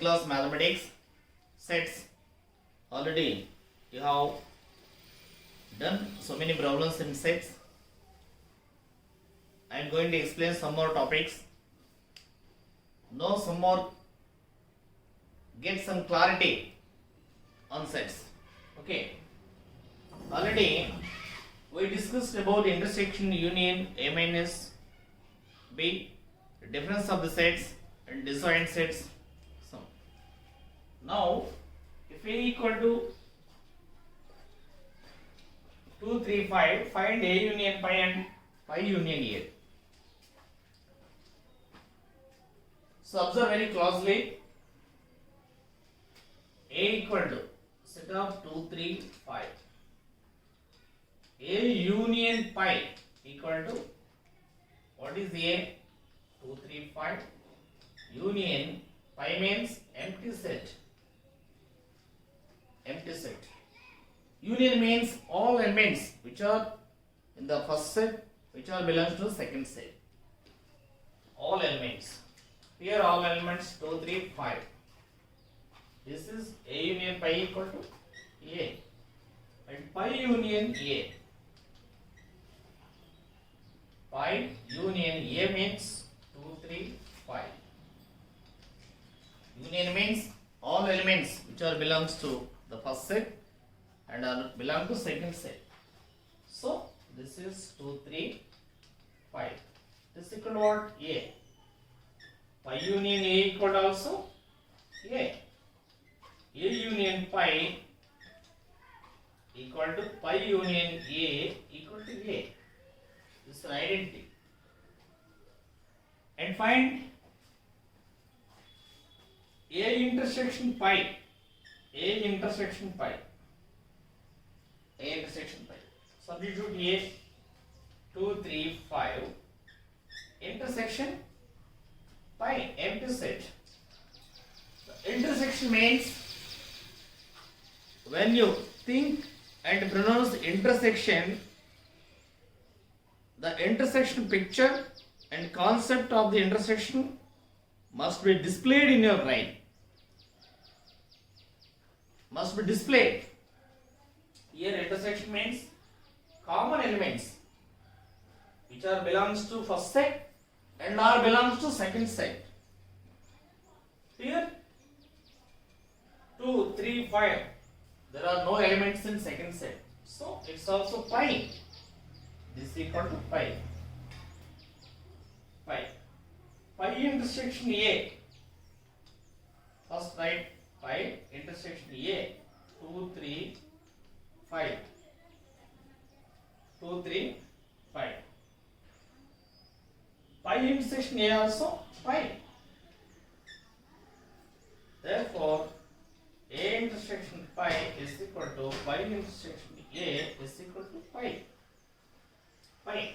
class mathematics sets. Already you have done so many problems in sets. I am going to explain some more topics. Know some more, get some clarity on sets. Okay. Already we discussed about intersection, union, A minus B, the difference of the sets and disjoint sets. So now if A equal to 2, 3, 5, find A union pi and pi union A. So observe very closely. A equal to set of 2, 3, 5. A union pi equal to what is A? 2, 3, 5. Union pi means empty set. Empty set. Union means all elements which are in the first set, which are belongs to second set. All elements. Here all elements 2, 3, 5. This is A union pi equal to A. And pi union A. Pi union A means 2, 3, 5. Union means all elements which are belongs to the first set and are belong to second set. So this is 2, 3, 5. This equal to what? A. Pi union A equal to also A. A union pi equal to pi union A equal to A. This is an identity. And find A intersection pi. A intersection pi. A intersection pi. Substitute A 2, 3, 5. Intersection pi, empty set. The intersection means when you think and pronounce intersection, the intersection picture and concept of the intersection must be displayed in your brain. Must be displayed. Here intersection means common elements which are belongs to first set and are belongs to second set. Here 2, 3, 5. There are no elements in second set. So it's also pi. This is equal to pi. Pi. Pi intersection A. First write pi intersection A. 2, 3, 5. 2, 3, 5. Pi intersection A also pi. Therefore, A intersection pi is equal to pi intersection A is equal to pi. Pi.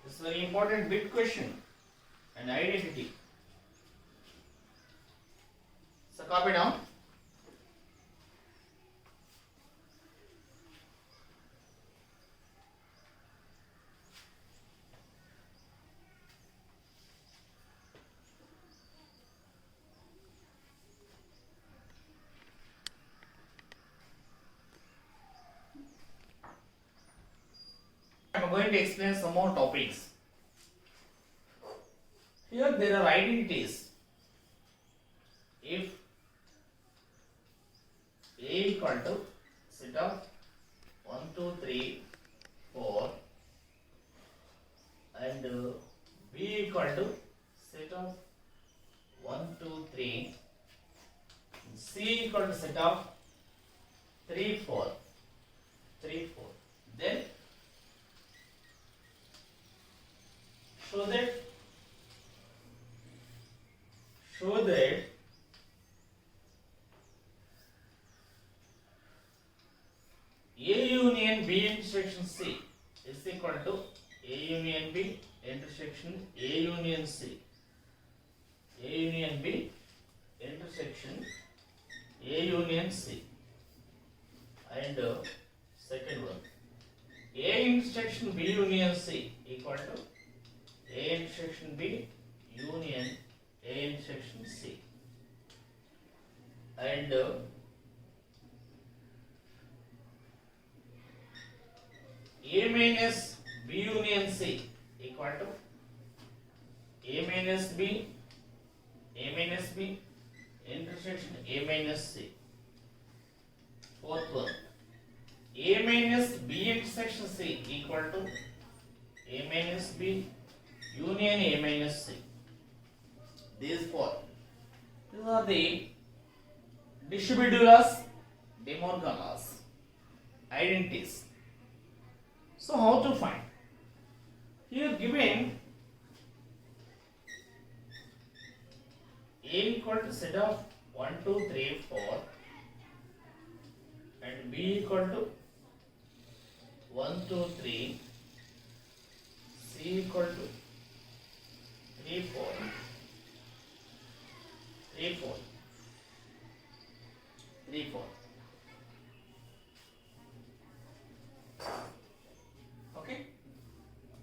This is a very important big question and identity. So copy down. I am going to explain some more topics. Here there are identities. If A equal to set of 1, 2, 3, 4 and B equal to set of 1, 2, 3, C equal to set of 3, 4, 3, 4. Then show that A union B intersection C is equal to A union B intersection A union C. A union B intersection A union C. And second one, A intersection B union C equal to A intersection B union A intersection C. and A minus B union C equal to A minus B intersection A minus C. Fourth one, A minus B intersection C equal to A minus B union A minus C. These four. These are the distributive laws, De Morgan laws, identities. So how to find? Here given A equal to set of 1, 2, 3, 4 and B equal to 1, 2, 3, C equal to 3, 4, 3, 4, 3, 4. Okay.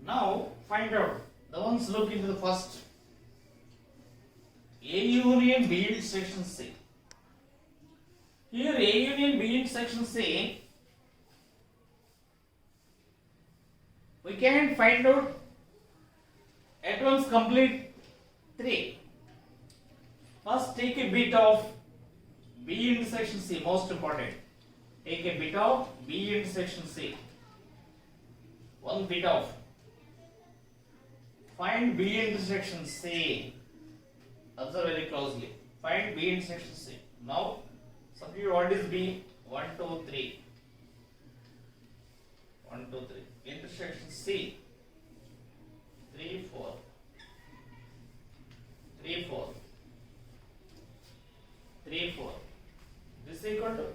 Now find out the ones. Look into the first. A union B intersection C. Here A union B intersection C, we can find out at once complete 3. First take a bit of B intersection C, most important. Take a bit of B intersection C. One bit of. Find B intersection C. Observe very closely. Find B intersection C. Now, substitute what is B? 1, 2, 3. 1, 2, 3. Intersection C. 3, 4. 3, 4. 3, 4. This is equal to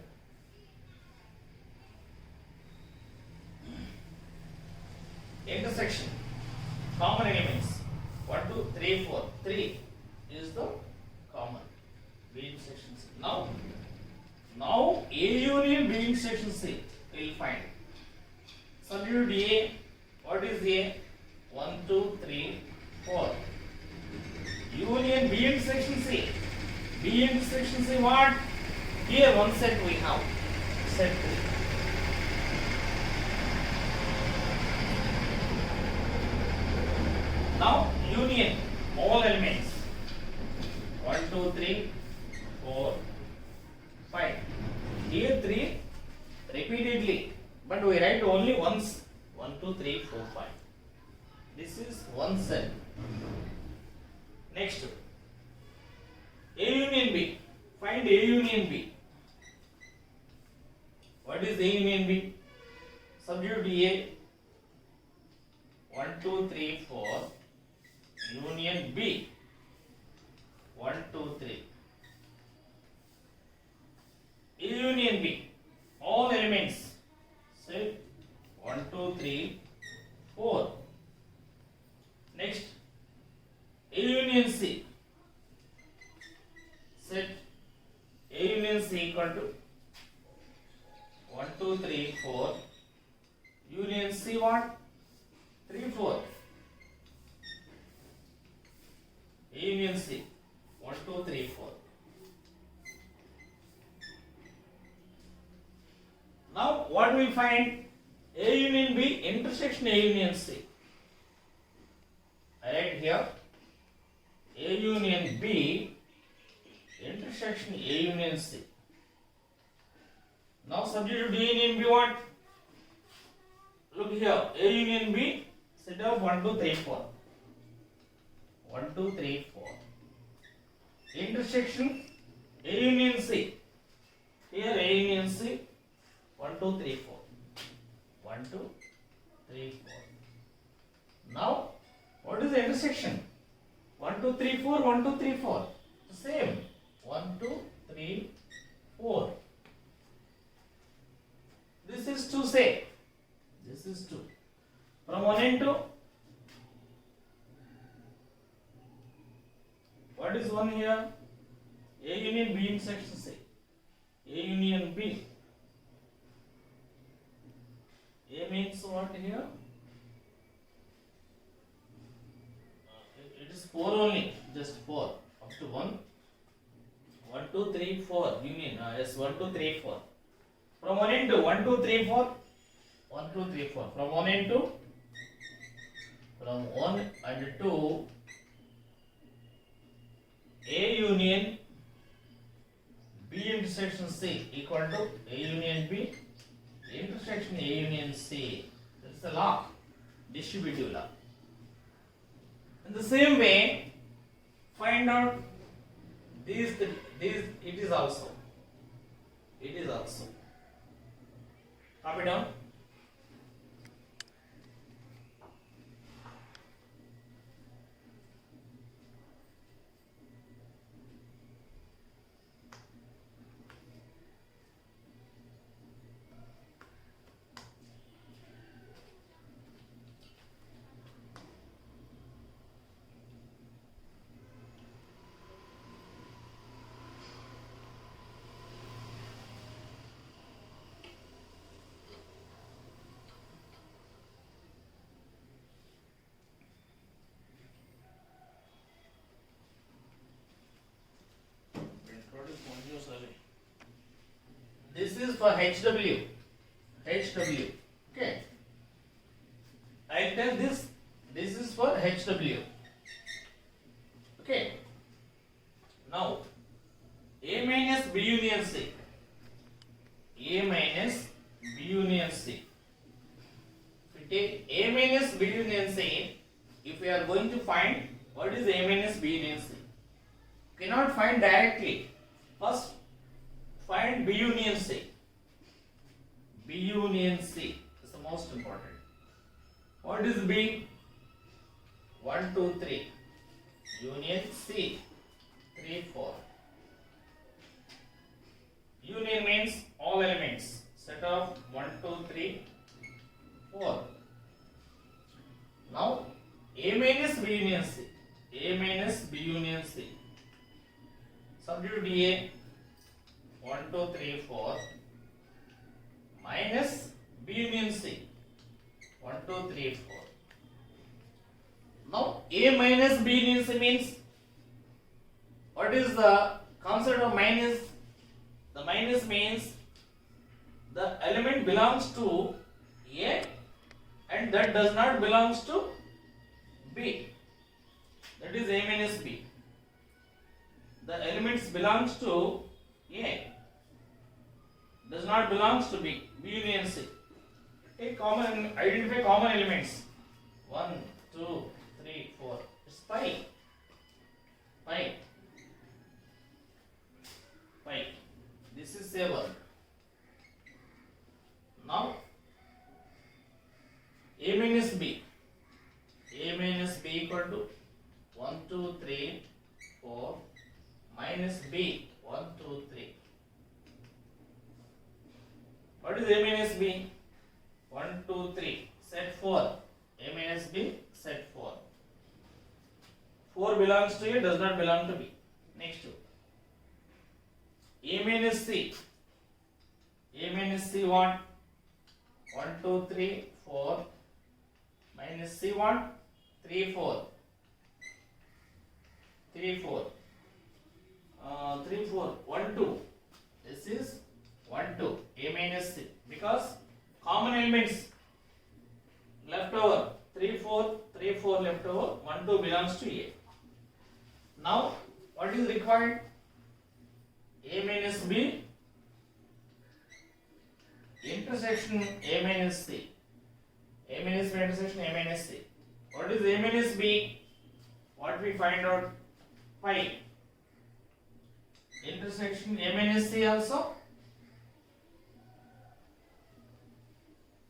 intersection. Common elements. 1, 2, 3, 4. 3 is the common B intersection C. Now A union B intersection C we will find. Substitute A. What is A? 1, 2, 3, 4. Union B intersection C. B intersection C what? Here one set we have. Set 3. Now union all elements. 1, 2, 3, 4, 5. Here 3 repeatedly, but we write only once. 1, 2, 3, 4, 5. This is one cell. Next, A union B. Find A union B. What is A union B? Substitute A. 1, 2, 3, 4. Union B. 1, 2, 3. A union B. All elements. Say 1, 2, 3, 4. Next, A union C. Set A union C equal to 1, 2, 3, 4. Union C what? 3, 4. A union C. 1, 2, 3, 4. Now what we find? A union B intersection A union C. I write here A union B intersection A union C. Now substitute A union B what? Look here. A union B set of 1, 2, 3, 4. 1, 2, 3, 4. Intersection A union C. Here A union C. 1, 2, 3, 4. 1, 2, 3, 4. Now, what is the intersection? 1, 2, 3, 4. 1, 2, 3, 4. Same. 1, 2, 3, 4. This is 2 say. This is 2. From 1 and 2. What is 1 here? A union B intersection C. A union B. A means what here? It is 4 only. Just 4. Up to 1. 1 2 3 4 union. Yes, 1 2 3 4. From 1 and 2, 1 2 3 4. 1 2 3 4. From 1 and 2. From 1 and 2, A union B intersection C equal to A union B intersection A union C. That's the law, distributive law. In the same way, find out these. It is also. Copy down. This is for HW. Okay. I tell this. This is for HW. Okay. Now, A minus B union C. A minus B union C. If we take A minus B union C, if we are going to find what is A minus B union C, cannot find directly. First, find B union C. B union C is the most important. What is B? 1 2 3. Union C 3 4. Union means all elements. Set of 1 2 3 4. Now A minus B union C. A minus B union C. Substitute A 1 2 3 4 minus B union C 1 2 3 4. Now A minus B union C means, what is the concept of minus? The minus means the element belongs to A and that does not belongs to B. That is A minus B. The elements belongs to A, does not belongs to B. B union C. Identify common elements. 1 2 3 4. It's pi. This is 7. Now A minus B. A minus B equal to 1 2 3 4 minus B 1 2 3. What is A minus B? 1 2 3. Set 4. A minus B, set 4. 4 belongs to A, does not belong to B. Next, A minus C. A minus C what? 1 2 3 4 minus C what? 3 4. 3 4. 3 4. 1 2. This is 1 2. A minus C. Because common elements left over 3 4 left over, 1 2 belongs to A. Now what is required? A minus B intersection A minus C. A minus B intersection A minus C. What is A minus B? What we find out? Pi. Intersection A minus C also.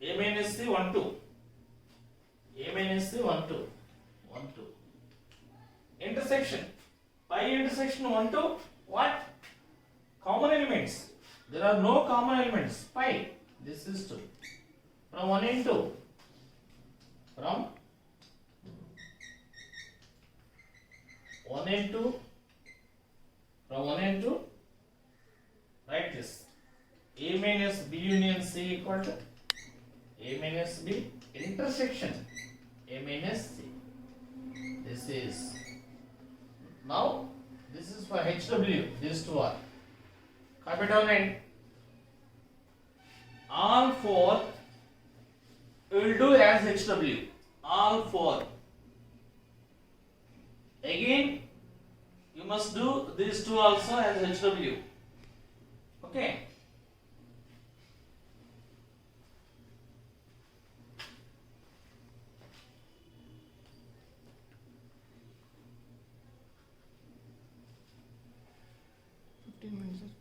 A minus C 1 2. A minus C 1 2. 1 2. Intersection. Pi intersection 1 2. What? Common elements. There are no common elements. Pi. This is 2. From 1 and 2. From 1 and 2. From 1 and 2. Write this. A minus B union C equal to A minus B intersection A minus C. This is. Now This is for HW. These two are. Copy down and all four will do as HW. All four. Again, you must do these two also as HW. Okay. Minutes.